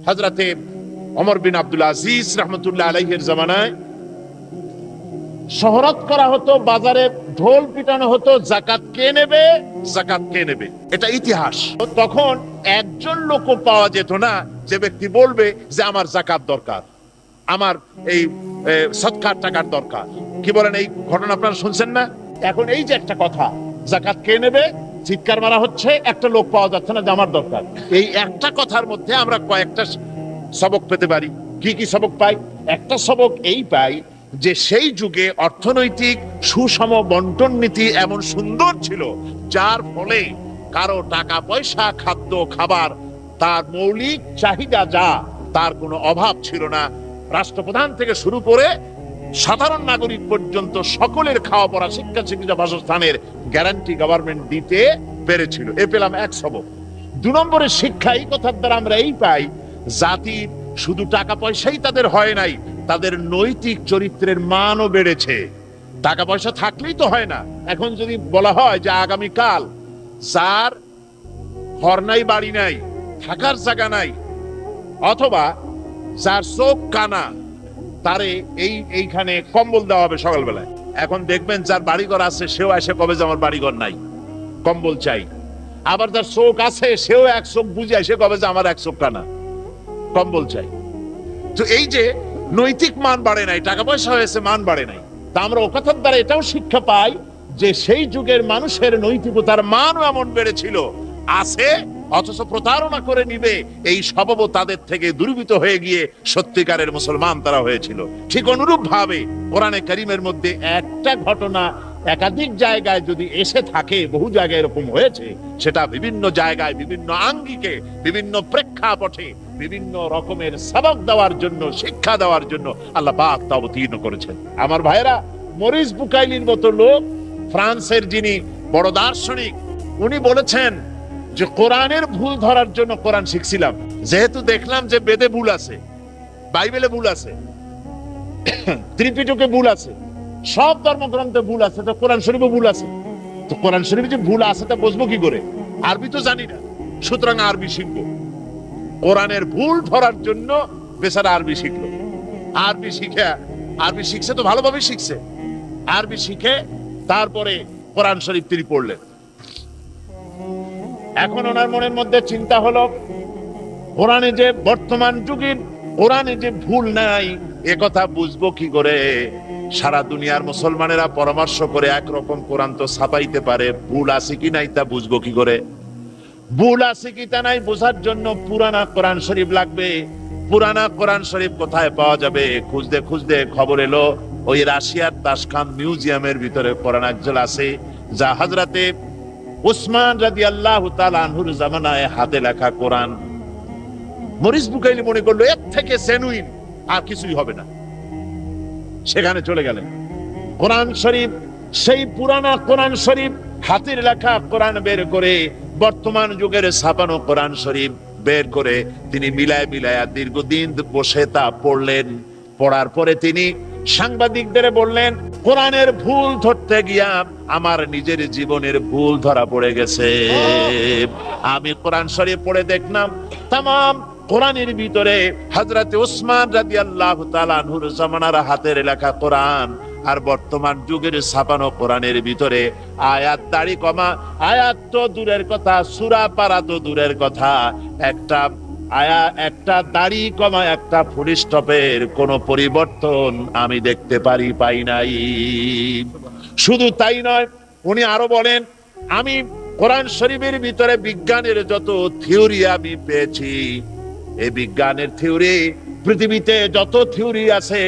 হযরতে ওমর বিন আব্দুল আজিজ রাহমাতুল্লাহ আলাইহির জামানায় শহরত করা হতো, বাজারে ঢোল পিটানো হতো, যাকাত কে নেবে, যাকাত কে নেবে, এটা ইতিহাস। তখন একজন লোক পাওয়া যেত না যে ব্যক্তি বলবে যে আমার যাকাত দরকার, আমার এই সদকার টাকার দরকার। কি বলেন, এই ঘটনা আপনারা শুনছেন না? এখন এই যে একটা কথা, যাকাত কে নেবে, চিৎকার মারা হচ্ছে, একটা লোক পাওয়া যাচ্ছে না যে আমার দরকার। এই একটা কথার মধ্যে আমরা কয়েকটা সবক পেতে পারি। কি কি সবক পাই? একটা সবক এই পাই যে সেই যুগে অর্থনৈতিক সুষম বন্টন নীতি এমন সুন্দর ছিল, যার ফলে কারো টাকা পয়সা, খাদ্য খাবার, তার মৌলিক চাহিদা যা, তার কোনো অভাব ছিল না। রাষ্ট্রপ্রধান থেকে শুরু করে সাধারণ নাগরিক পর্যন্ত সকলের খাওয়া পড়া, শিক্ষা, চিকিৎসা, বাসস্থানের গ্যারান্টি গভর্নমেন্ট দিতে পেরেছিল। এ পেলাম এক সবক। 2 নম্বরের শিক্ষা এই কথার দ্বারা আমরা এই পাই, জাতির শুধু টাকা পয়সাই তাদের হয় নাই, তাদের নৈতিক চরিত্রের মানও বেড়েছে। টাকা পয়সা থাকলেই তো হয় না। এখন যদি বলা হয় যে আগামীকাল যার ঘর নাই, বাড়ি নাই, থাকার জায়গা নাই, অথবা যার চোখ কানা, তারে এইখানে কম্বল দেওয়া হবে সকালবেলায়। এখন দেখবেন যার বাড়িঘর আছে সেও এসে কবে যে আমার বাড়িঘর নাই, কম্বল চাই। আবার যার চোখ আছে সেও এক চোখ বুঝে এসে কবে যে আমার এক চোখ কানা, কম্বল চাই। তো এই যে নৈতিক মান বাড়ে নাই, টাকা পয়সা হয়েছে, মান বাড়ে নাই। তা আমরা ও কথার দ্বারা এটাও শিক্ষা পাই যে সেই যুগের মানুষের নৈতিকতার মানও এমন বেড়েছিল, আছে, অথচ প্রতারণা করে নিবে এই স্বভাবও তাদের থেকে দূরীভূত হয়ে গিয়ে সত্যিকারের মুসলমান তারা হয়েছিল। ঠিক অনুরূপ ভাবে কোরআনে কারীমের মধ্যে একটা ঘটনা একাধিক জায়গায় যদি এসে থাকে, বহু জায়গায় এরকম হয়েছে, সেটা বিভিন্ন জায়গায়, বিভিন্ন আঙ্গিকে, বিভিন্ন প্রেক্ষাপটে, বিভিন্ন রকমের সবক দেওয়ার জন্য, শিক্ষা দেওয়ার জন্য আল্লাহ পাক তা অবতীর্ণ করেছেন। আমার ভাইরা, মরিস বুকাইলির মতো লোক, ফ্রান্সের যিনি বড় দার্শনিক, উনি বলেছেন যে কোরআনের ভুল ধরার জন্য কোরআন শিখছিলাম। যেহেতু দেখলাম যে বেদে ভুল আছে, বাইবেলে ভুল আছে, ত্রিপিটকে ভুল আছে, সব ধর্মগ্রন্থে ভুল আছে, তো কোরআন শরীফে ভুল আছে। তো কোরআন শরীফে যে ভুল আছে তা বুঝবো কি করে? আরবি তো জানি না, সুতরাং আরবি শিখবো। কোরআনের ভুল ধরার জন্য বেচারা আরবি শিখলো। আরবি শিখছে তো ভালোভাবে শিখছে। আরবি শিখে তারপরে কোরআন শরীফ তিনি পড়লেন। এখন ওনার মনের মধ্যে চিন্তা হলো, কোরআনে যে বর্তমান যুগের কোরআনে যে ভুল নাই, এ কথা বুঝবো কি করে? সারা দুনিয়ার মুসলমানেরা পরামর্শ করে একরকম কোরআন তো ছাপাইতে পারে, ভুল আছে কি নাই তা বুঝবো কি করে? ভুল আছে কি তা নাই বোঝার জন্য পুরানা কোরআন শরীফ লাগবে। পুরানা কোরআন শরীফ কোথায় পাওয়া যাবে? খুঁজতে খুঁজতে খবর এলো ওই রাশিয়ার তাশখান মিউজিয়ামের ভিতরে কোরআন একজল আছে, যা হযরতে উসমান রাদিয়াল্লাহু তাআলা আনহুর জামানায় হাতে লেখা কোরআন। মরিস বুকাইলি মনে করলো এর থেকে জেনুইন আর কিছুই হবে না। সেখানে চলে গেলেন। কোরআন শরীফ, সেই পুরানা কোরআন শরীফ, হাতের লেখা কোরআন বের করে, বর্তমান যুগের ছাপানো কোরআন শরীফ বের করে তিনি মিলায় মিলায়া দীর্ঘদিন বসে তা পড়লেন। পড়ার পরে তিনি সাংবাদিকদের বললেন, কোরআনের ভুল ধরতে গিয়া আমার নিজের জীবনের ভুল ধরা পড়ে গেছে। আমি কোরআন শরীফ পড়ে দেখলাম তামাম কোরআনের ভিতরে হযরতে উসমান রাদিয়াল্লাহু তাআলা আনহুর জামানার হাতের লেখা কোরআন আর বর্তমান যুগের ছাপানো কোরআনের ভিতরে আয়াত দাড়ি কমা, আয়াত তো দূরের কথা, সূরা পারা তো দূরের কথা, একটা দাড়ি কমা, একটা ফুল স্টপের কোনো পরিবর্তন আমি দেখতে পাই নাই। শুধু তাই নয়, উনি আরো বলেন, আমি কোরআন শরীফের ভিতরে বিজ্ঞানের যত থিওরি আমি পেয়েছি, এই বিজ্ঞানের থিওরি, পৃথিবীতে যত থিওরি আছে,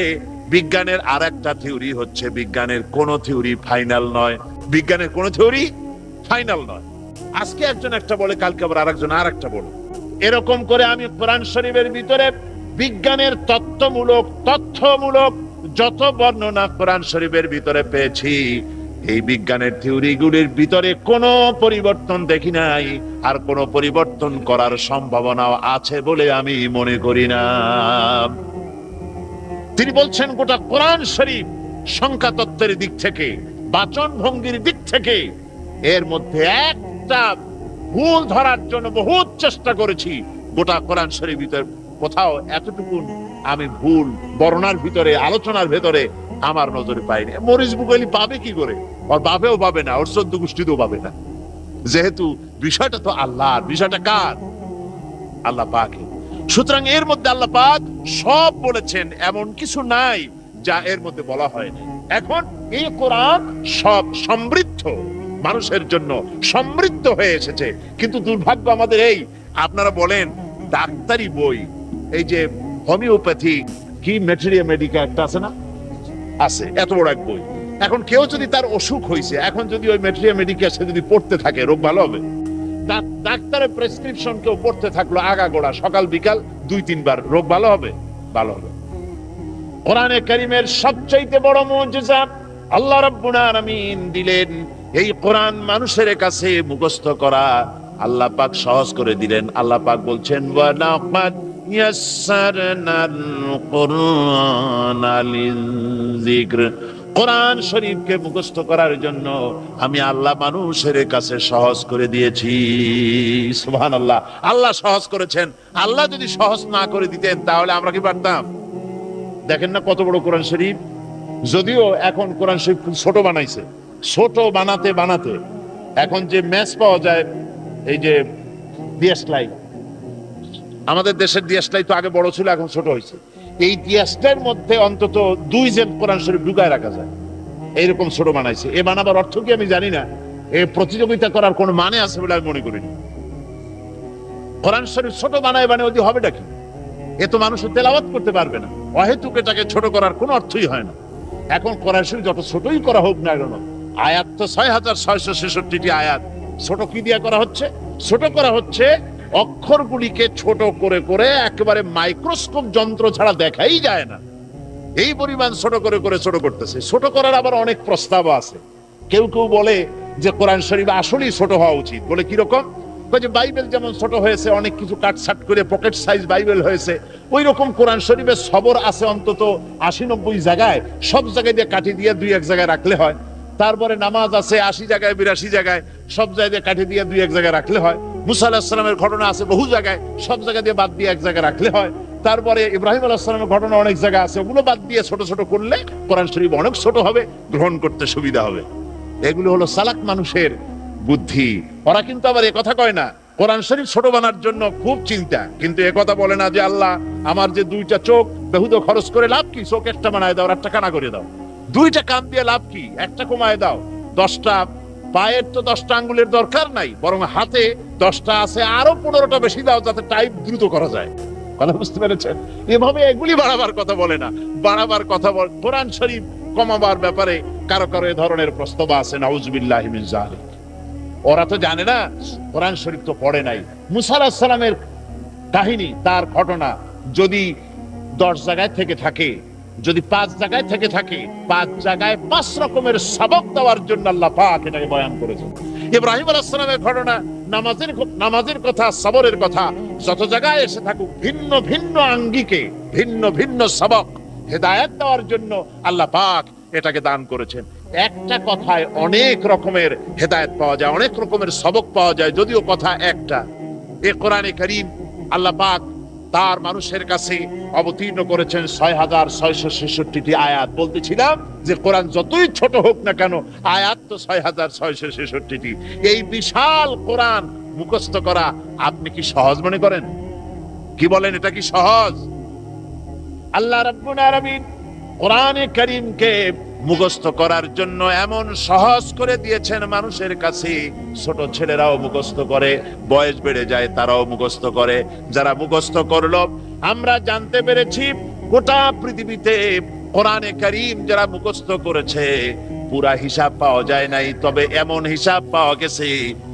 বিজ্ঞানের আর একটা থিওরি হচ্ছে, বিজ্ঞানের কোন থিওরি ফাইনাল নয়। বিজ্ঞানের কোন থিওরি ফাইনাল নয়। আজকে একজন একটা বলে, কালকে আবার আরেকজন আর একটা বলে। এরকম করে আমি কোরআন শরীফের ভিতরে বিজ্ঞানের তথ্যমূলক যত বর্ণনা কোরআন শরীফের ভিতরে পেয়েছি, এই বিজ্ঞানের থিওরিগুলির ভিতরে কোনো পরিবর্তন দেখি নাই, আর কোনো পরিবর্তন করার সম্ভাবনাও আছে বলে আমি মনে করি না। তিনি বলছেন, গোটা কোরআন শরীফ সংখ্যা তত্ত্বের দিক থেকে, বাচন ভঙ্গির দিক থেকে, এর মধ্যে একটা ভুল ধরার জন্য বহুত চেষ্টা করেছি। গোটা কোরআন শরীফের কোথাও এতটুকু আমি ভুল বর্ণনার ভিতরে, আলোচনার ভেতরে আমার নজরে পাইনি। মরিস বুকাইলি পাবে কি করে? ওর বাপেও পাবে না, ওর চোদ্দ গোষ্ঠীতেও পাবে না, যেহেতু বিষয়টা তো আল্লাহর। বিষয়টা কার? আল্লাহ পাকের। সুতরাং এর মধ্যে আল্লাহ পাক সব বলেছেন, এমন কিছু নাই যা এর মধ্যে বলা হয়নি। এখন এই কোরআন সব সমৃদ্ধ, মানুষের জন্য সমৃদ্ধ হয়ে এসেছে। কিন্তু দুর্ভাগ্য আমাদের এই, আপনারা বলেন ডাক্তারি বই, এই যে হোমিওপ্যাথি কি ম্যাটেরিয়া মেডিকা একটা আছে না, আছে এত বড় এক বই। এখন কেউ যদি তার অসুখ হয়েছে, এখন যদি ওই ম্যাটেরিয়া মেডিকা সে যদি পড়তে থাকে, রোগ ভালো হবে? ডাক্তারের প্রেসক্রিপশন কেউ পড়তে থাকলো আগাগোড়া সকাল বিকাল 2-3 বার, রোগ ভালো হবে? ভালো হবে। কোরআনে কারীমের সবচাইতে বড় মুজিজা আল্লাহ রাব্বুল আলামিন দিলেন, এই কোরআন মানুষের কাছে মুখস্থ করা আল্লাহ পাক সহজ করে দিলেন। আল্লাহ পাক বলছেন, ওয়া লাকাদ ইয়াসসারনাল কুরআনা লিযিকর, কোরআন শরীফকে মুখস্থ করার জন্য আমি আল্লাহ মানুষের কাছে সহজ করে দিয়েছি। সুবহানাল্লাহ। আল্লাহ সহজ করেছেন। আল্লাহ যদি সহজ না করে দিতেন তাহলে আমরা কি পারতাম? দেখেন না কত বড় কোরআন শরীফ। যদিও এখন কোরআন শরীফ খুব ছোট বানাইছে, ছোট বানাতে বানাতে এখন যে ম্যাচ পাওয়া যায়, এই যে দিয়াশলাই, আমাদের দেশের দিয়াশলাই তো আগে বড় ছিল, এখন ছোট হয়েছে। এই দিয়াশলাইয়ের মধ্যে অন্তত 2 জেন কোরআন শরীফ ঢুকায় রাখা যায়, এইরকম ছোট বানাইছে। এ বানাবার অর্থ কি আমি জানি না, এ প্রতিযোগিতা করার কোন মানে আছে বলে আমি মনে করি না। কোরআন শরীফ ছোট বানায় ওদি হবেটা কি? এ তো মানুষ তেলাওয়াত করতে পারবে না, অহেতুক এটাকে ছোট করার কোনো অর্থই হয় না। এখন কোরআন শরীফ যত ছোটই করা হোক না কেন, আয়াত তো 6666টি আয়াত। ছোট কি দিয়া করা হচ্ছে? ছোট করা হচ্ছে অক্ষরগুলিকে ছোট করে করে একেবারে মাইক্রোস্কোপ যন্ত্র ছাড়া দেখাই যায় না, এই পরিমাণ ছোট করে করে ছোট করতেছে। ছোট করার আবার অনেক প্রস্তাব আছে। কেউ কেউ বলে যে কোরআন শরীফ আসলেই ছোট হওয়া উচিত। বলে কিরকম? যে বাইবেল যেমন ছোট হয়েছে, অনেক কিছু কাটছাট করে পকেট সাইজ বাইবেল হয়েছে, ওই রকম কোরআন শরীফের সবর আছে অন্তত 80-90 জায়গায়, সব জায়গায় দিয়ে কাঠি দিয়ে 2-1 জায়গায় রাখলে হয়। তারপরে নামাজ আছে 80 জায়গায় 82 জায়গায়, সব জায়গায় কাঠি দিয়ে 2-1 জায়গায় রাখলে হয়। মুসা আলাইহিস সালামের ঘটনা আছে বহু জায়গায়, সব জায়গা দিয়ে বাদ দিয়ে 1 জায়গায় রাখলে হয়। তারপরে ইব্রাহিম আলাইহিস সালামের ঘটনা অনেক জায়গা আছে, ওগুলো বাদ দিয়ে ছোট ছোট করলে কোরআন শরীফ অনেক ছোট হবে, গ্রহণ করতে সুবিধা হবে। এগুলো হলো চালাক মানুষের বুদ্ধি। ওরা কিন্তু আবার কথা কয় না কোরআন শরীফ ছোট বানার জন্য খুব চিন্তা, কিন্তু একথা বলে না যে আল্লাহ আমার যে 2টা চোখ বেহুদ খরচ করে লাভ কি? চোখ একটা বানায় দাও, একটা কানা করে দাও। 2টা কান দিয়ে লাভ কি? একটা কমায় দাও। 10টা পায়ের তো 10টা আঙ্গুলের দরকার নাই, বরং হাতে 10টা আছে, আরো 15টা বেশি দাও যাতে টাইপ দ্রুত করা যায়। কথা বুঝতে পেরেছেন? এভাবে এগুলি বাড়াবার কথা বলে না, বাড়াবার কথা বল। কোরআন শরীফ কমাবার ব্যাপারে কারো কারো এ ধরনের প্রস্তাব আছে, নাউজুবিল্লাহি মিন যালিক। ওরা তো জানে না, কোরআন শরীফ তো পড়ে নাই। মুসা আলাইহিস সালামের কাহিনী, তার ঘটনা যদি 10 জায়গায় থেকে থাকে, যদি 5 জায়গায় থেকে থাকে, 5 জায়গায় 5 রকমের সবক দেওয়ার জন্য আল্লাহ পাক এটাকে বয়ান করেছেন। ইব্রাহিম আলাইহিস সালামের ঘটনা, নামাজের কথা, সবরের কথা, যত জায়গায় এসে থাকুক ভিন্ন ভিন্ন আঙ্গিকে ভিন্ন ভিন্ন সবক হেদায়েত দেওয়ার জন্য আল্লাহ পাক এটাকে দান করেছেন। একটা কথায় অনেক রকমের হেদায়েত পাওয়া যায়, অনেক রকমের সবক পাওয়া যায়, যদিও কথা একটা। এ কোরআনে কারীম আল্লাহ পাক তার মানুষের কাছে অবতীর্ণ করেছেন 6666টি আয়াত। বলতেছিলাম যে কোরআন যতই ছোট হোক না কেন, আয়াত তো 6666টি। এই বিশাল কোরআন মুখস্থ করা আপনি কি সহজ মনে করেন? কি বলেন, এটা কি সহজ? আল্লাহ রাব্বুল আলামিন কোরআনে কারীমকে মুখস্থ করার জন্য এমন সহজ করে দিয়েছেন মানুষের কাছে। ছোট ছেলেরাও মুখস্থ করে, বয়স বেড়ে যায় তারাও মুখস্থ করে। যারা মুখস্থ করলো, আমরা জানতে পেরেছি গোটা পৃথিবীতে কোরআনে কারীম যারা মুখস্থ করেছে পুরা হিসাব পাওয়া যায় নাই, তবে এমন হিসাব পাওয়া গেছে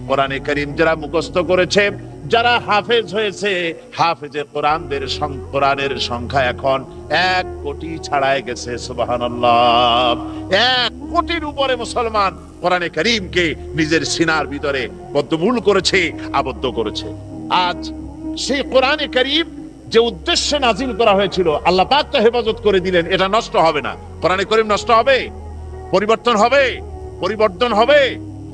কোরআনে কারীম যারা মুখস্থ করেছে, যারা হাফেজ হয়েছে, হাফেজে কোরআনের সংখ্যা এখন 1 কোটি ছাড়াই গেছে। সুবহানাল্লাহ। 1 কোটির উপরে মুসলমান কোরআনে কারীমকে নিজের সিনার ভিতরে বদ্ধমূল করেছে, আবদ্ধ করেছে। আজ সেই কোরআনে কারীম যে উদ্দেশ্যে নাজিল করা হয়েছিল, আল্লাহ পাক তা হেফাজত করে দিলেন, এটা নষ্ট হবে না। কোরআনে কারীম নষ্ট হবে? পরিবর্তন হবে? পরিবর্তন হবে?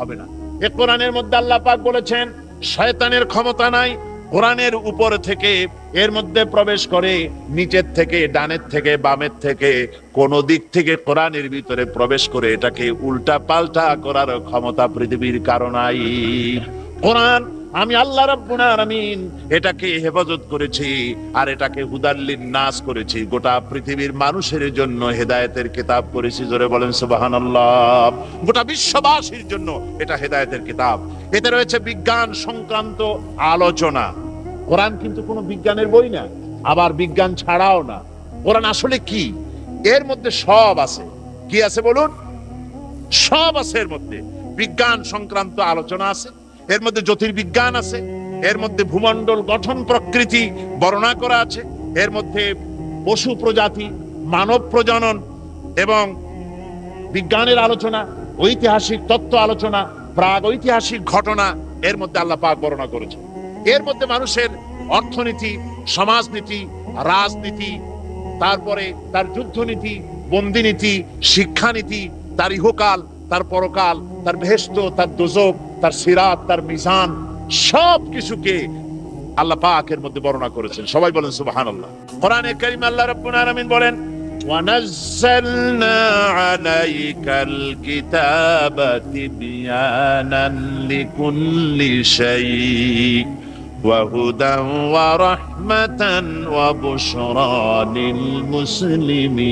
হবে না। এই কোরআনের মধ্যে আল্লাহ পাক বলেছেন শয়তানের ক্ষমতা নাই কোরআনের উপর থেকে এর মধ্যে প্রবেশ করে নিচের থেকে, ডানের থেকে, বামের থেকে, কোন দিক থেকে কোরআনের ভিতরে প্রবেশ করে এটাকে উল্টা পাল্টা করার ক্ষমতা পৃথিবীর কারো নাই। কোরআন আমি আল্লাহ রাব্বুল আলামিন এটাকে হেফাজত করেছি, আর এটাকে হুদাল লিন্নাস করেছি, গোটা পৃথিবীর মানুষের জন্য হেদায়েতের কিতাব করেছি। জোরে বলেন সুবহানাল্লাহ। গোটা বিশ্ববাসীর জন্য এটা হেদায়েতের কিতাব। এতে রয়েছে বিজ্ঞান সংক্রান্ত আলোচনা। কোরআন কিন্তু কোনো বিজ্ঞানের বই না, আবার বিজ্ঞান ছাড়াও না। কোরআন আসলে কি? এর মধ্যে সব আছে। কি আছে বলুন? সব আছে এর মধ্যে। বিজ্ঞান সংক্রান্ত আলোচনা আছে, এর মধ্যে জ্যোতির্বিজ্ঞান আছে, এর মধ্যে ভূমণ্ডল গঠন প্রকৃতি বর্ণনা করা আছে, এর মধ্যে পশু প্রজাতি, মানব প্রজনন এবং বিজ্ঞানের আলোচনা, ঐতিহাসিক তত্ত্ব আলোচনা, প্রাগ ঐতিহাসিক ঘটনা এর মধ্যে আল্লাহ পাক বর্ণনা করেছে। এর মধ্যে মানুষের অর্থনীতি, সমাজনীতি, রাজনীতি, তারপরে তার যুদ্ধনীতি, বন্দিনীতি, শিক্ষানীতি, তার ইহকাল, তার পরকাল, তার বেহেশত, তার দোজখ, তার সিরাত, তার মিজান, সব কিছুকে আল্লাহ পাক এর মধ্যে বর্ণনা করেছেন। সবাই বলেন সুবহানাল্লাহ। কোরআনে কারীম আল্লাহ রাব্বুল আলামিন বলেন, وَنَزَّلْنَا عَلَيْكَ الْكِتَابَ تِبْيَانًا لِكُلِّ شَيْءٍ وَهُدًى وَرَحْمَةً وَبُشْرَى لِلْمُسْلِمِينَ।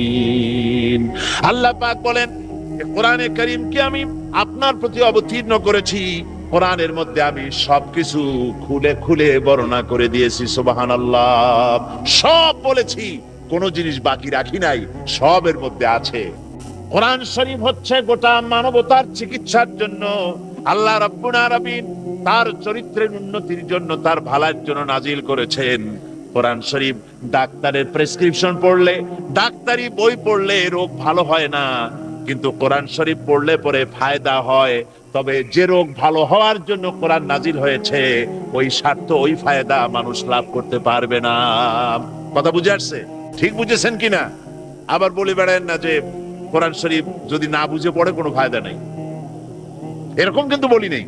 আল্লাহ পাক বলেন, কোরআনে কারীমকে আমি আপনার প্রতি অবতীর্ণ করেছি, কোরআনের মধ্যে আমি সবকিছু খুলে খুলে বর্ণনা করে দিয়েছি। সুবহানাল্লাহ। সব বলেছি, কোন জিনিস বাকি রাখি নাই, সবের মধ্যে আছে। কোরআন শরীফ হচ্ছে গোটা মানবতার চিকিৎসার জন্য আল্লাহ রাব্বুল আলামিন তার চরিত্রের উন্নতির জন্য, তার ভালোর জন্য নাজিল করেছেন। কোরআন শরীফ ডাক্তারের প্রেসক্রিপশন পড়লে, ডাক্তারি বই পড়লে রোগ ভালো হয় না, কিন্তু কোরআন শরীফ পড়লে পরে ফায়দা হয়। তবে যে রোগ ভালো হওয়ার জন্য কোরআন নাজিল হয়েছে, ওই স্বার্থ, ওই ফায়দা মানুষ লাভ করতে পারবে না। কথা বুঝে আসছে? ঠিক বুঝেছেন কিনা? আবার বলে বেড়ান না যে কোরআন শরীফ যদি না বুঝে পড়ে কোনো ফায়দা নেই, এরকম কিন্তু বলি নেই।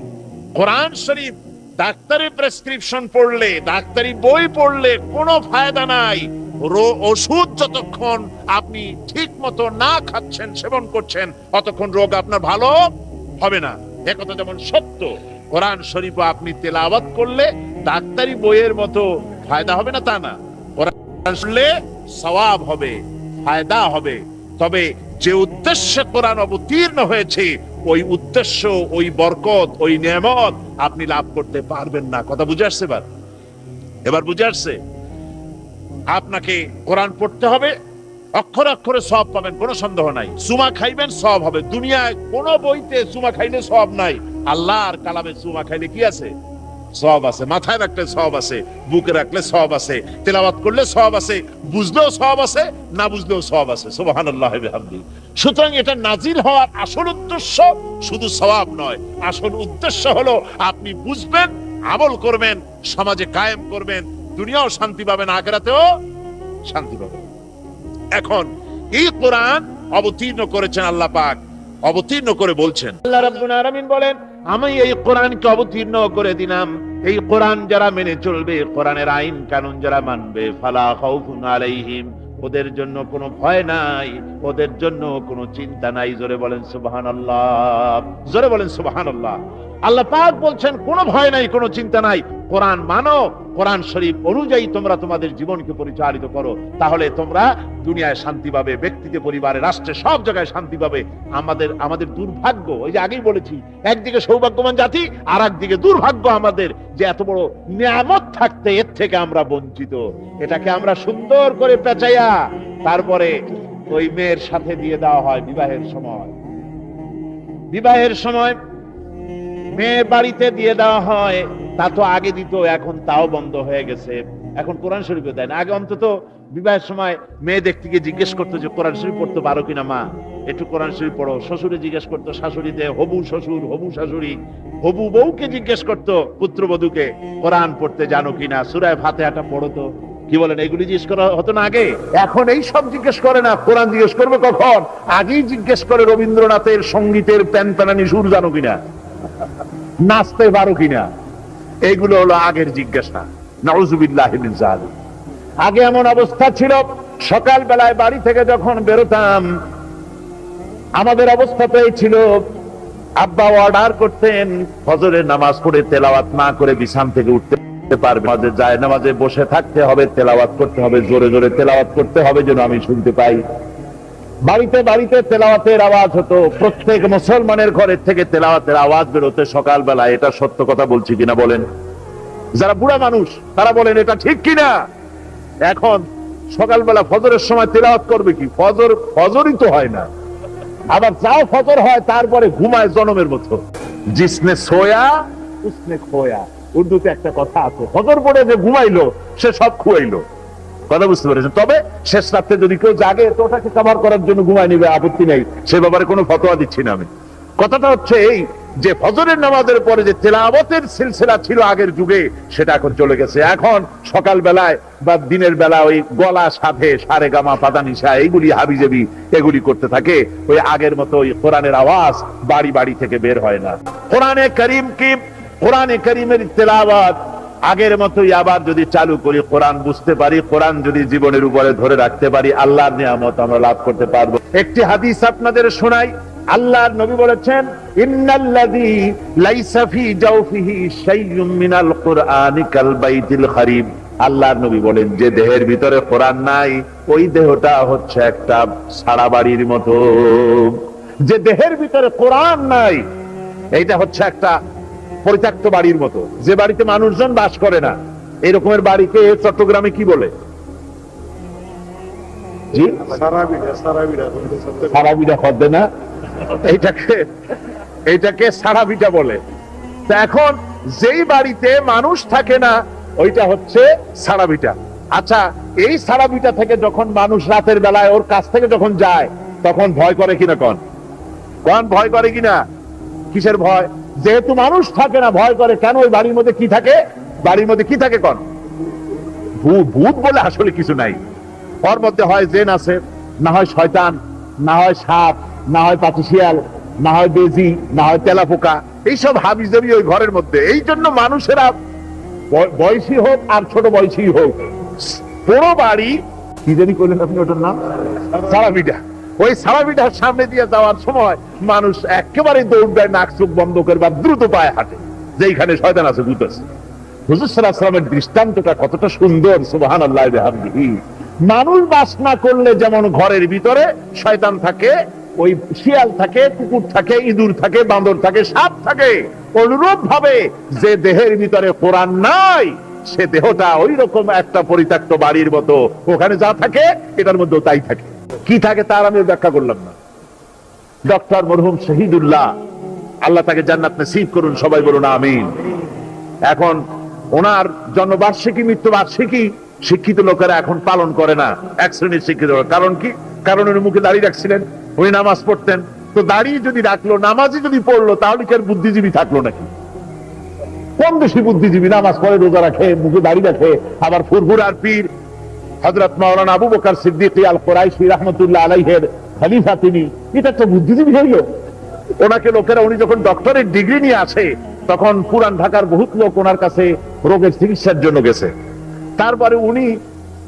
কোরআন শরীফ ডাক্তারি প্রেসক্রিপশন পড়লে, ডাক্তারি বই পড়লে কোনো ফায়দা নাই। ওষুধ যতক্ষণ আপনি ঠিক মতো না খাচ্ছেন, সেবন করছেন, ততক্ষণ রোগ আপনার ভালো হবে না। একথা যেমন সত্য, কোরআন শরীফ আপনি তেলাওয়াত করলে ডাক্তারি বইয়ের মতো ফায়দা হবে না তা না। কোরআন শুনলে সওয়াব হবে, ফায়দা হবে। তবে যে উদ্দেশ্যে কোরআন অবতীর্ণ হয়েছে, ওই উদ্দেশ্য, ওই বরকত, ওই নিয়ামত আপনি লাভ করতে পারবেন না। কথা বুঝে আসছে? এবার বুঝে আসছে? আপনাকে কোরআন পড়তে হবে, অক্ষরে অক্ষরে সওয়াব পাবেন, কোনো সন্দেহ নাই। চুমা খাইবেন, সওয়াব হবে। দুনিয়ায় কোন বইতে চুমা খাইলে সওয়াব নাই, আল্লাহর কালামে চুমা খাইলে কি আছে? সওয়াব আছে। মাথায় রাখলে সওয়াব আছে, বুকে রাখলে সওয়াব আছে, তেলাওয়াত করলে সওয়াব আছে, বুঝলেও সওয়াব আছে, না বুঝলেও সওয়াব আছে। সুবহানাল্লাহ ওয়া বিহামদিহি। সুতরাং এটা নাজিল হওয়ার আসল উদ্দেশ্য শুধু সওয়াব নয়, আসল উদ্দেশ্য হলো আপনি বুঝবেন, আমল করবেন, সমাজে কায়েম করবেন, দুনিয়াও শান্তি পাবেন, আখিরাতেও শান্তি পাবেন। এখন এই কোরআন অবতীর্ণ করেছেন আল্লাহ পাক, অবতীর্ণ করে বলছেন, আল্লাহ রাব্বুল আলামিন বলেন, আমি এই কোরআনকে অবতীর্ণ করে দিলাম। এই কোরআন যারা মেনে চলবে, কোরআনের আইন কানুন যারা মানবে, ফালা খাউফুন আলাইহিম, ওদের জন্য কোনো ভয় নাই, ওদের জন্য কোনো চিন্তা নাই। জোরে বলেন সুবহানাল্লাহ। জোরে বলেন সুবহানাল্লাহ। আল্লাহ পাক বলছেন কোনো ভয় নাই, কোনো চিন্তা নাই। কোরআন মানো, কোরআন শরীফ অনুযায়ী তোমরা তোমাদের জীবনকে পরিচালিত করো, তাহলে তোমরা দুনিয়ায় শান্তি পাবে, ব্যক্তিতে, পরিবারে, রাষ্ট্রে, সব জায়গায় শান্তি পাবে। আমাদের দুর্ভাগ্য, ওই যে আগেই বলেছি, একদিকে সৌভাগ্যবান জাতি, আর একদিকে দুর্ভাগ্য আমাদের, যে এত বড় নিয়ামত থাকতে এর থেকে আমরা বঞ্চিত। এটাকে আমরা সুন্দর করে পেঁচাইয়া তারপরে ওই মেয়ের সাথে দিয়ে দেওয়া হয় বিবাহের সময়। বিবাহের সময় মেয়ে বাড়িতে দিয়ে দেওয়া হয়, তা তো আগে দিত, এখন তাও বন্ধ হয়ে গেছে। এখন কোরআন শরীফে দেয় না। আগে অন্তত বিবাহের সময় মেয়ে দেখতে গিয়ে জিজ্ঞেস করতো যে কোরআন শরীফ পড়তে পারো কিনা মা, একটু কোরআন শরীফ পড়ো। শ্বশুরে জিজ্ঞেস করতো, শাশুড়িতে, হবু শ্বশুর, হবু শাশুড়ি, হবু বউকে জিজ্ঞেস করতো, পুত্রবধূকে, কোরআন পড়তে জানো কিনা, সূরা ফাতিহাটা পড়ো তো। কি বলেন? এগুলি জিজ্ঞেস করা হতো না আগে? এখন এই সব জিজ্ঞেস করে না। কোরআন জিজ্ঞেস করবে কখন? আগেই জিজ্ঞেস করে রবীন্দ্রনাথের সঙ্গীতের প্যানপ্যানানি সুর জানো কিনা, নাচতে পারো কিনা। এইগুলো হলো আগের জিজ্ঞাসা। নাউযুবিল্লাহি মিন যালিক। আগে এমন অবস্থা ছিল, সকাল বেলায় বাড়ি থেকে যখন বেরোতাম আমাদের অবস্থা তো এই ছিল, আব্বা অর্ডার করতেন ফজরের নামাজ পড়ে তেলাওয়াত না করে বিছানা থেকে উঠতে পারবে না, যায় নামাজে বসে থাকতে হবে, তেলাওয়াত করতে হবে, জোরে জোরে তেলাওয়াত করতে হবে যেন আমি শুনতে পাই। বাড়িতে বাড়িতে তেলাওয়াতের আওয়াজ হতো, প্রত্যেক মুসলমানের ঘরের থেকে তেলাওয়াতের আওয়াজ বেরোতে সকালবেলা। এটা সত্য কথা বলছি কিনা বলেন? যারা বুড়া মানুষ তারা বলেন এটা ঠিক কিনা। এখন সকালবেলা ফজরের সময় তেলাওয়াত করবে কি? ফজরই তো হয় না, আবার যাও ফজর হয় তারপরে ঘুমায় জনমের মতো। জিসনে সোয়া উসনে খোয়া, উর্দুতে একটা কথা আছে, ফজর পড়ে যে ঘুমাইলো সে সব খুয়াইলো। কথা বুঝতে পেরেছেন? তবে শেষ রাত্রে যদি কেউ জাগে তো ওটাকে কভার করার জন্য ঘুমায় নিবে, আপত্তি নেই, সে ব্যাপারে কোনো ফতোয়া দিচ্ছি না আমি। কথাটা হচ্ছে এই যে ফজরের নামাজের পরে যে তেলাওয়াতের সিলসিলা ছিল আগের যুগে, সেটা এখন চলে গেছে। এখন সকাল বেলায় বা দিনের বেলা ওই গলা সাথে সারে গামা পাদানিসা এইগুলি হাবিজাবি এগুলি করতে থাকে, ওই আগের মতো ওই কোরআনের আওয়াজ বাড়ি বাড়ি থেকে বের হয় না। কোরআনে কারীমের তেলাওয়াত আগের মতোই আবার যদি চালু করি, কোরআন বুঝতে পারি, কোরআন যদি জীবনের উপরে ধরে রাখতে পারি, আল্লাহর নিয়ামত আমরা লাভ করতে পারবো। একটি হাদিস আপনাদের শোনাই। আল্লাহর নবী বলেছেন, ইন্নাল্লাযী লাইসা ফি জাওফিহি শাইউম মিনাল কুরআনি কাল বাইতিল খারিব। আল্লাহর নবী বলেন, যে দেহের ভিতরে কোরআন নাই ওই দেহটা হচ্ছে একটা সারা বাড়ির মতো। যে দেহের ভিতরে কোরআন নাই এইটা হচ্ছে একটা পরিত্যক্ত বাড়ির মতো, যে বাড়িতে মানুষজন বাস করে না। এরকমের বাড়িকে চট্টগ্রামে কি বলে? জি, সারাবিটা খদ্দে না, এইটাকে সারাবিটা বলে। তো এখন যেই বাড়িতে মানুষ থাকে না ওইটা হচ্ছে সারাবিটা। আচ্ছা, এই সারাবিটা থেকে যখন মানুষ রাতের বেলায় ওর কাছ থেকে যখন যায় তখন ভয় করে কিনা? কন ভয় করে কিনা? কিসের ভয়? যেহেতু মানুষ থাকে না ভয় করে। কেন? ওই বাড়ির মধ্যে কি থাকে? বাড়ির মধ্যে কি থাকে? কন ভূত বলে আসলে কিছু নাই। ওর মধ্যে হয় জেন আছে, না হয় শয়তান, না হয় সাপ, না হয় পাতিশিয়াল, না হয় বেজি, না হয় তেলাপোকা, এইসব হাবিজাবি ওই ঘরের মধ্যে। এই জন্য মানুষেরা বয়সী হোক আর ছোট বয়সী হোক, পুরো বাড়ি কি জানি করলেন আপনি ওটার নাম? সারাবিটা। ওই সারাবিটার সামনে দিয়ে যাওয়ার সময় মানুষ একেবারে দৌড় দেয়, নাক চোখ বন্ধ করে বা দ্রুত পায়ে হাঁটে, যেখানে শয়তান আছে, ভূত আছে। হুজুর সাল্লাল্লাহু আলাইহি ওয়াসাল্লামের দৃষ্টান্তটা কতটা সুন্দর! সুবহানাল্লাহি ওয়া বিহামদিহি। মানুষ বাস না করলে যেমন ঘরের ভিতরে শয়তান থাকে, ওই শিয়াল থাকে, কুকুর থাকে, ইঁদুর থাকে, বান্দর থাকে, সাপ থাকে, অনুরূপ ভাবে যে দেহের ভিতরে কোরআন নাই সে দেহটা ওই রকম একটা পরিত্যক্ত বাড়ির মতো। ওখানে যা থাকে এটার মধ্যে তাই থাকে। কি থাকে তার আমি ব্যাখ্যা করলাম না। ডক্টর মরহুম শহীদুল্লাহ, আল্লাহ তাকে জান্নাত নসিব করুন, সবাই বলুন আমিন। এখন ওনার জন্মবার্ষিকী, মৃত্যুবার্ষিকী শিক্ষিত লোকেরা এখন পালন করে না, এক শ্রেণীর শিক্ষিত। কারণ কি? কারণ উনি মুখে দাঁড়িয়ে রাখছিলেন, উনি নামাজ পড়তেন। তো দাঁড়িয়ে যদি রাখলো, নামাজই যদি পড়লো, তাহলে কি আর বুদ্ধিজীবী থাকলো নাকি? কোন দেশি বুদ্ধিজীবী নামাজ পড়ে, রোজা রাখে, মুখে দাঁড়িয়ে রাখে, আবার ফুরফুরার পীর হযরত মাওলানা আবু বকর সিদ্দিক আল কুরাইশি রাহমাতুল্লাহ আলাইহির খলিফা, তিনি এটা একটা বুদ্ধিজীবী হইল? ওনাকে লোকেরা, উনি যখন ডক্টরেট ডিগ্রি নিয়ে আসে তখন পুরান ঢাকার বহুত লোক ওনার কাছে রোগের চিকিৎসার জন্য গেছে। তারপরে উনি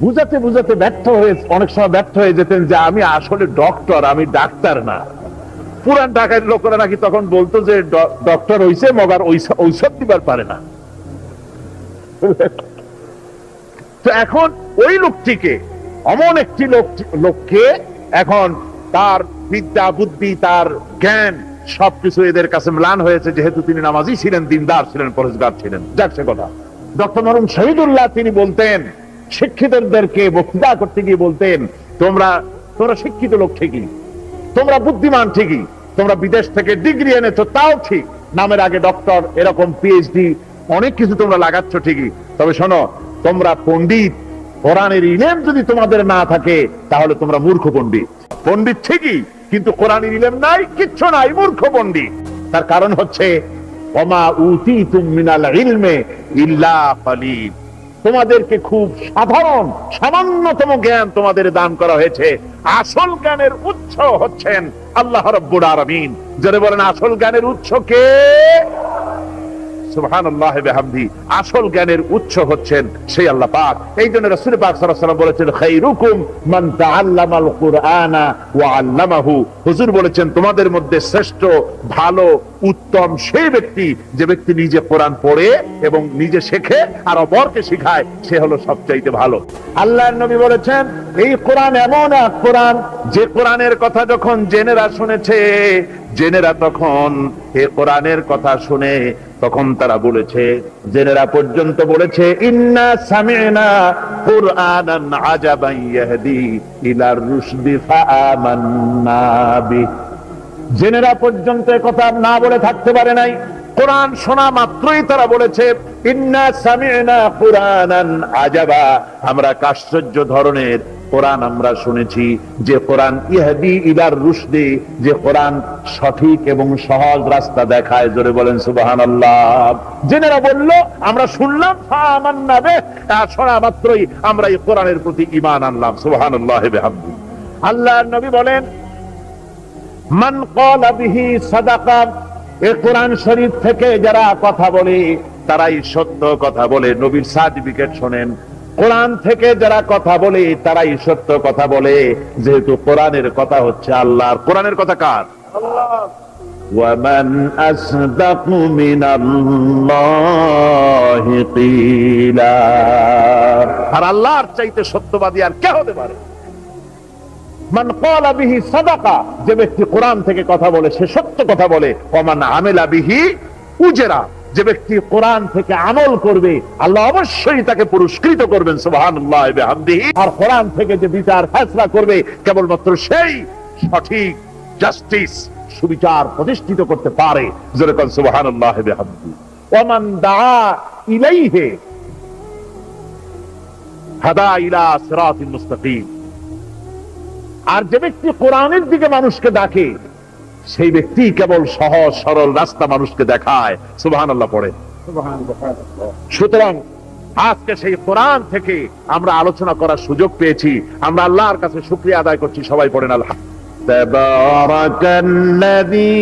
বুঝাতে বুঝাতে ব্যর্থ হয়ে, অনেক সময় ব্যর্থ হয়ে যেতেন যে আমি আসলে ডক্টর, আমি ডাক্তার না। পুরান ঢাকার লোকেরা নাকি তখন বলতো যে ডক্টর হইছে মগার ঔষধ দিবার পারে না। তো এখন ওই লোকটিকে, অমন একটি লোককে এখন তার বিদ্যা বুদ্ধি, তার জ্ঞান সবকিছু এদের কাছে ম্লান হয়েছে, যেহেতু তিনি নামাজি ছিলেন, দিনদার ছিলেন, পরেশগার ছিলেন। যাক সে কথা। ডক্টর মরহুম শহীদুল্লাহ তিনি বলতেন, শিক্ষিতদেরকে বক্তৃতা করতে গিয়ে বলতেন, তোমরা শিক্ষিত লোক ঠিকই, তোমরা বুদ্ধিমান ঠিকই, তোমরা বিদেশ থেকে ডিগ্রি এনেছো তাও ঠিক, নামের আগে ডক্টর, এরকম পিএইচডি অনেক কিছু তোমরা লাগাচ্ছ ঠিকই, তবে শোনো, তোমরা পণ্ডিত, কোরআনের ইলম যদি তোমাদের না থাকে তাহলে তোমরা মূর্খ পণ্ডিত। পণ্ডিত ঠিকই, কিন্তু কোরআনের ইলম নাই, কিচ্ছু নাই, মূর্খ পণ্ডিত। তার কারণ হচ্ছে ওমা উতিতুম মিনাল ইলমে ইল্লা কালিল, তোমাদেরকে খুব সাধারণ সামান্যতম জ্ঞান তোমাদের দান করা হয়েছে। আসল জ্ঞানের উৎস হচ্ছেন আল্লাহ রাব্বুল আলামিন। যারা বলেন আসল জ্ঞানের উৎস কে? সুবহানাল্লাহ বিহামদি। আসল জ্ঞানের উৎস হচ্ছেন সেই আল্লাহ পাক। এই জন্য রাসূল পাক সাল্লাল্লাহু আলাইহি ওয়াসাল্লাম বলেছেন, খায়রুকুম মান তাআল্লামাল কুরআনা ওয়া আল্লামাহু। হুজুর বলেছেন, তোমাদের মধ্যে শ্রেষ্ঠ, ভালো, উত্তম সেই ব্যক্তি যে ব্যক্তি নিজে কোরআন পড়ে এবং নিজে শেখে আর অপরকে শেখায়, সে হলো সবচাইতে ভালো। আল্লাহর নবী বলেছেন, এই কোরআন এমন এক কোরআন, যে কোরআনের কথা যখন জেনেরা শুনেছে, জেনেরা তখন এই কোরআনের কথা শুনে তখন তারা বলেছে, জেনেরা পর্যন্ত বলেছে, ইন্না সামি'না কুরআনান আজাবান ইয়াহদি ইলার রুশদি ফাআমান্না বিহি। জেনেরা পর্যন্ত কথা না বলে থাকতে পারে নাই, কোরআন শোনা মাত্রই তারা বলেছে, ইন্না সামি'না কুরআনান আজাবা, আমরা আশ্চর্য ধরনের কোরআন আমরা শুনেছি, যে কোরআন ইহদি ইলার রুশদি, যে কোরআন সঠিক এবং সহজ রাস্তা দেখায়। জোরে বলেন সুবহানাল্লাহ। জেনেরা বলল, আমরা শুনলাম, ফাআমান্না বিহি, শোনা মাত্রই আমরা এই কোরআনের প্রতি ঈমান আনলাম। সুবহানাল্লাহ বিহামদি। আল্লাহর নবী বলেন, মান ক্বালা বিহি সাদাকা, এই কোরআন শরীফ থেকে যারা কথা বলে তারাই সত্য কথা বলে। নবীর সার্টিফিকেট শোনেন, কোরআন থেকে যারা কথা বলে তারাই সত্য কথা বলে, যেহেতু কোরআনের কথা হচ্ছে আল্লাহর। কোরআনের কথা কার? আল্লাহ। ওয়া মান আসদাকু মিনাল্লাহি কিলা, আর আল্লাহর চাইতে সত্যবাদী আর কে হতে পারে? মান ক্বালা বিহি সাদাকা, যে ব্যক্তি কোরআন থেকে কথা বলে সে সত্য কথা বলে। ওয়া মান আমিলা বিহি উজরা, যে ব্যক্তি কোরআন থেকে আমল করবে আল্লাহ অবশ্যই তাকে পুরস্কৃত করবেন। সুবহানাল্লাহ বিহামদিহি। আর কোরআন থেকে যে বিচার ফয়সালা করবে কেবলমাত্র সেই সঠিক জাস্টিস, সুবিচার প্রতিষ্ঠিত করতে পারে। জোরে কোন সুবহানাল্লাহ বিহামদিহি। ওয়া মান দাআ ইলাইহি হাদা ইলা সিরাতিল মুস্তাকিম, আর যে ব্যক্তি কোরআনের দিকে মানুষকে ডাকে সেই ব্যক্তি কেবল সহজ সরল রাস্তা মানুষকে দেখায়। সুবহানাল্লাহ পড়ে। সুতরাং আজকে সেই কোরআন থেকে আমরা আলোচনা করার সুযোগ পেয়েছি, আমরা আল্লাহর কাছে শুকরিয়া আদায় করছি। সবাই পড়েন আলহামদুলিল্লাহ। তাবারাকাল্লাযী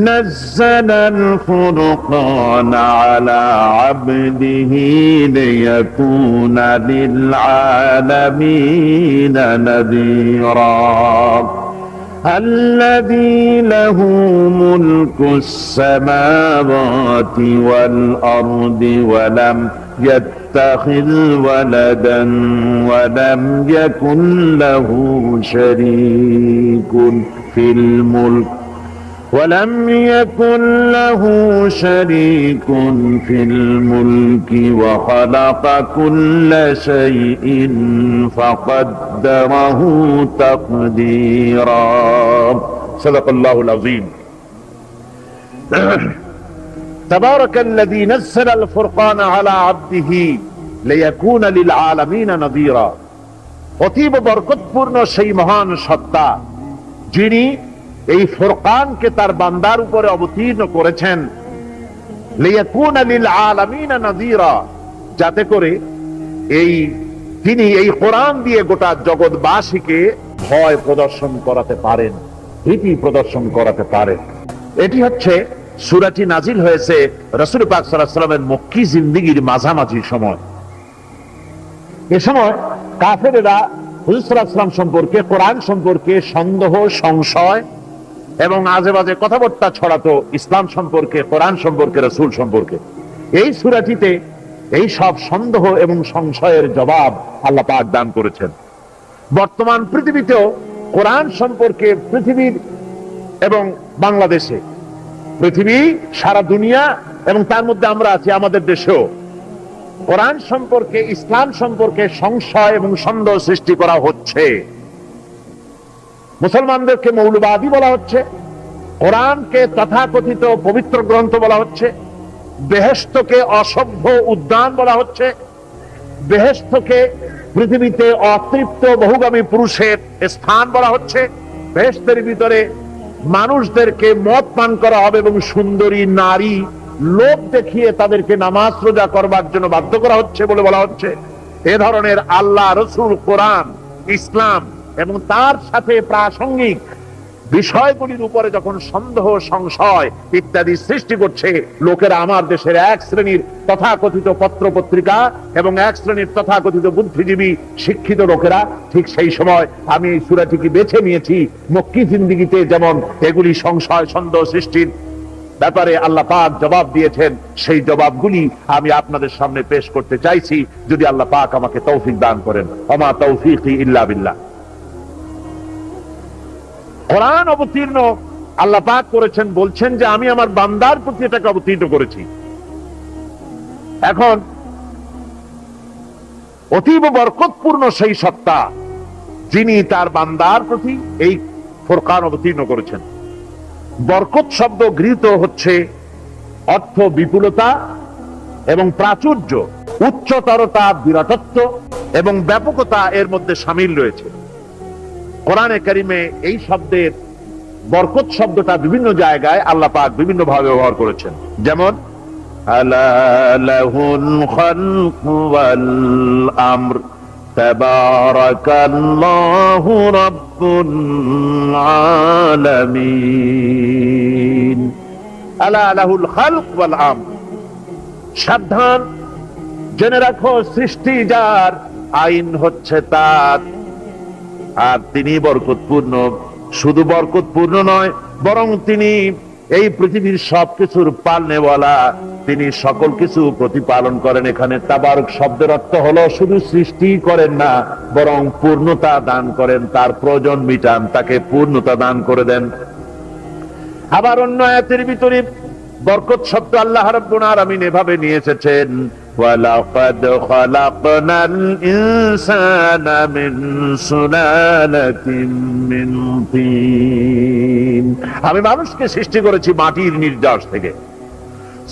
নাযালাল ফুরকান আলা আবদিহি লিয়াকুনা লিল আলামিন নাযীরা, الذي له ملك السماوات والأرض ولم يتخذ ولدا ولم يكن له شريك في الملك وخلق كل شيء فقدره تقديرا. صدق الله العظيم. تبارك الذي نزل الفرقان على عبده ليكون للعالمين نذيرا. অতীব বরকতপূর্ণ সেই মহান সত্তা যিনি এই ফুরকানকে তার বান্দার উপরে অবতীর্ণ করেছেন, লিয়াকুনা লিল আলামিন নাযীরা, যাতে করে তিনি এই কোরআন দিয়ে গোটা জগৎবাসীকে ভয় প্রদর্শন করাতে পারেন, ভীতি প্রদর্শন করাতে পারেন। এটি হচ্ছে সূরাটি নাজিল হয়েছে রাসূল পাক সাল্লাল্লাহু আলাইহি ওয়াসাল্লামের মক্কি জিন্দেগীর মাঝামাঝি সময়। এ সময় কাফেররা হুজুর সাল্লাল্লাহু আলাইহি ওয়াসাল্লাম সম্পর্কে, কোরআন সম্পর্কে সন্দেহ, সংশয় এবং আজে বাজে কথাবার্তা ছড়াতো, ইসলাম সম্পর্কে, কোরআন সম্পর্কে, রাসূল সম্পর্কে। এই সূরাটিতে এই সব সন্দেহ এবং সংশয়ের জবাব আল্লাহ পাক দান করেছেন। বর্তমান পৃথিবীতেও কোরআন সম্পর্কে পৃথিবীর এবং বাংলাদেশে, পৃথিবী সারা দুনিয়া এবং তার মধ্যে আমরা আছি আমাদের দেশেও, কোরআন সম্পর্কে, ইসলাম সম্পর্কে সংশয় এবং সন্দেহ সৃষ্টি করা হচ্ছে। মুসলমানদেরকে মৌলবাদী বলা হচ্ছে, কোরআনকে তথাকথিত পবিত্র গ্রন্থ বলা হচ্ছে, বেহেশতকে অসভ্য উদ্যান বলা হচ্ছে, বেহেশতকে পৃথিবীতে অতৃপ্ত বহুগামী পুরুষের স্থান বলা হচ্ছে, বেহেশতের ভিতরে মানুষদেরকে মদ পান করা হবে এবং সুন্দরী নারী লোভ দেখিয়ে তাদেরকে নামাজ রোজা করবার জন্য বাধ্য করা হচ্ছে বলে বলা হচ্ছে। এ ধরনের আল্লাহ, রসুল, কোরআন, ইসলাম এবং তার সাথে প্রাসঙ্গিক বিষয়গুলির উপরে যখন সন্দেহ, সংশয় ইত্যাদি সৃষ্টি করছে, লোকেরা আমার দেশের এক শ্রেণীর তথাকথিত পত্র পত্রিকা এবং এক শ্রেণীর তথাকথিত বুদ্ধিজীবী শিক্ষিত লোকেরা, ঠিক সেই সময় আমি এই সূরাটিকে বেছে নিয়েছি। মক্কি জিন্দেগিতে যেমন এগুলি সংশয় সন্দেহ সৃষ্টির ব্যাপারে আল্লাহ পাক জবাব দিয়েছেন, সেই জবাবগুলি আমি আপনাদের সামনে পেশ করতে চাইছি, যদি আল্লাহ পাক আমাকে তৌফিক দান করেন। ওমা তৌফিকি ইল্লা বিল্লাহ। কোরআন অবতীর্ণ আল্লাহ পাক করেছেন, বলছেন যে আমি আমার বান্দার প্রতি এটাকে অবতীর্ণ করেছি। এখন অতীব বরকতপূর্ণ সেই সত্তা যিনি তার বান্দার প্রতি এই ফুরকান অবতীর্ণ করেছেন। বরকত শব্দ গৃহীত হচ্ছে অর্থ বিপুলতা এবং প্রাচুর্য, উচ্চতরতা, বিরাটত্ব এবং ব্যাপকতা এর মধ্যে শামিল রয়েছে। কোরআনে কারিমে এই শব্দের বরকত শব্দটা বিভিন্ন জায়গায় আল্লাহ পাক বিভিন্ন ভাবে ব্যবহার করেছেন। যেমন আলা লাহুল খালকু ওয়াল আমর তাবারাকাল্লাহু রাব্বুল আলামিন। আলা লাহুল খালক ওয়াল আমর, সাবধান জেনে রাখো সৃষ্টি যার, আইন হচ্ছে তার, আর তিনি বরকতপূর্ণ। শুধু বরকতপূর্ণ নয়, বরং তিনি এই পৃথিবীর সবকিছুর পালনেওয়ালা, তিনি সকল কিছু প্রতিপালন করেন। এখানে তাবারক শব্দের অর্থ হলো শুধু সৃষ্টি করেন না, বরং পূর্ণতা দান করেন, তার প্রয়োজন মিটান, তাকে পূর্ণতা দান করে দেন। আবার অন্য আয়াতের ভিতরে বরকত শব্দ আল্লাহ রাব্বুল আলামিন এভাবে নিয়ে এসেছেন, ওয়ালাকাদ খালাকনাল ইনসানা মিন সুলালাতিন মিন তিন। আমি মানুষকে সৃষ্টি করেছি মাটির নির্যাস থেকে।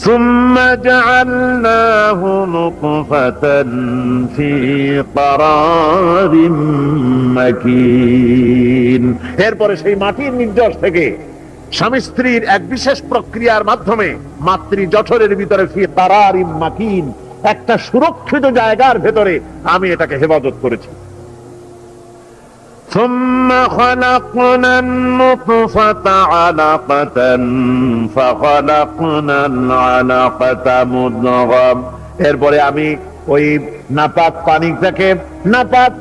সুম্মা জাআলনাহু নুতফাতান ফি ক্বারারিম মাকিন। এরপরে সেই মাটির নির্যাস থেকে স্বামী স্ত্রীর এক বিশেষ প্রক্রিয়ার মাধ্যমে মাতৃ জঠরের ভিতরে ফি ক্বারারিম মাকিন, একটা সুরক্ষিত জায়গার ভেতরে আমি এটাকে হেফাজত করেছি। ثم خلقنا النطفة علقة فخلقنا العلقة مضغة। এরপরে আমি ওই নাপাক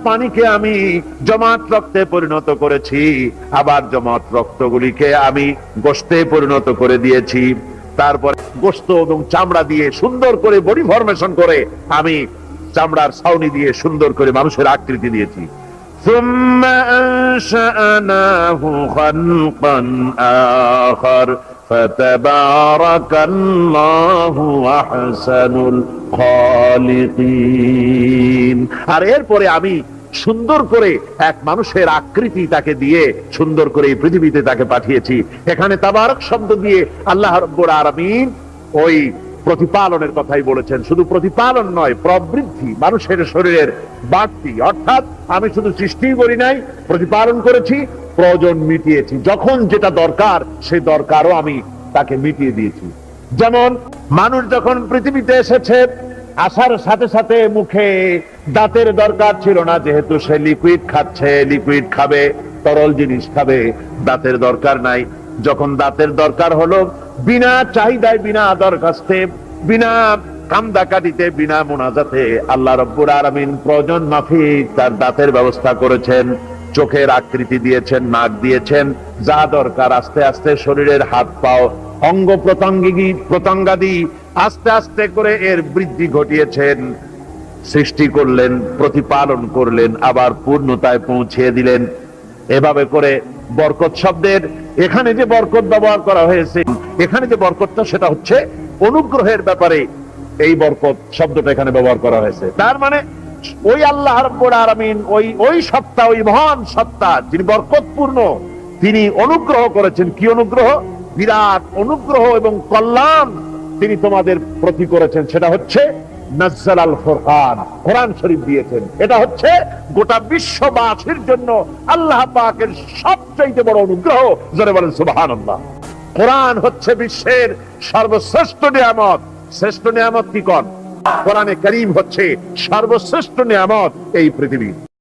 পানিকে আমি জমাট রক্তে পরিণত করেছি, আবার জমাট রক্তগুলিকে আমি গোশতে পরিণত করে দিয়েছি। তারপর গোশত এবং চামড়া দিয়ে সুন্দর করে বডি ফরমেশন করে আমি চামড়ার ছাউনি দিয়ে সুন্দর করে মানুষের আকৃতি দিয়েছি। ثم أنشأناه خلقا آخر فتبارك الله أحسن الخالقين। আর এরপরে আমি সুন্দর করে এক মানুষের আকৃতি তাকে দিয়ে সুন্দর করে এই পৃথিবীতে তাকে পাঠিয়েছি। এখানে তাবারক শব্দ দিয়ে আল্লাহ রাব্বুল আলামিন ওই প্রতিপালনের কথাই বলেছেন। শুধু প্রতিপালন নয়, প্রবৃদ্ধি, মানুষের শরীরের বাড়তি। অর্থাৎ আমি শুধু সৃষ্টি করি নাই, প্রতিপালন করেছি, প্রয়োজন মিটিয়েছি। যখন যেটা দরকার সেই দরকারও আমি তাকে মিটিয়ে দিয়েছি। যেমন মানুষ যখন পৃথিবীতে এসেছে, আসার সাথে সাথে মুখে দাঁতের দরকার ছিল না, যেহেতু সে লিকুইড খাচ্ছে, লিকুইড খাবে, তরল জিনিস খাবে, দাঁতের দরকার নাই। যখন দাঁতের দরকার হলো, বিনা চাহিদায়, বিনা দরখাস্তে, বিনা কামদাকাটিতে, বিনা মুনাজাতে আল্লাহ রাব্বুল আলামিন প্রয়োজন মাফিক তার দাঁতের ব্যবস্থা করেছেন, চোখের আকৃতি দিয়েছেন, নাক দিয়েছেন, যা দরকার আস্তে আস্তে শরীরের হাত পাও, অঙ্গ প্রত্যঙ্গাদি আস্তে আস্তে করে এর বৃদ্ধি ঘটিয়েছেন, সৃষ্টি করলেন, প্রতিপালন করলেন, আবার পূর্ণতায় পৌঁছিয়ে দিলেন। এভাবে করে বরকত শব্দের এখানে যে বরকত ব্যবহার করা হয়েছে, এখানে যে বরকতটা সেটা হচ্ছে অনুগ্রহের ব্যাপারে এই বরকত শব্দটা এখানে ব্যবহার করা হয়েছে। তার মানে ওই আল্লাহ রাব্বুল আলামিন, ওই সত্তা, ওই মহান সত্তা যিনি বরকতপূর্ণ, তিনি অনুগ্রহ করেছেন। কি অনুগ্রহ? বিরাট অনুগ্রহ এবং কল্যাণ তিনি তোমাদের প্রতি করেছেন। সেটা হচ্ছে নাজ্জালাল ফুরকান, কোরআন শরীফ দিয়েছেন। এটা হচ্ছে গোটা বিশ্ববাসীর জন্য আল্লাহ পাকের সবচেয়ে বড় অনুগ্রহ। জোরে বলেন সুবহানাল্লাহ। কোরআন হচ্ছে বিশ্বের সর্বশ্রেষ্ঠ নিয়ামত। শ্রেষ্ঠ নিয়ামত কি কোন? কোরআনে কারীম হচ্ছে সর্বশ্রেষ্ঠ নিয়ামত এই পৃথিবী।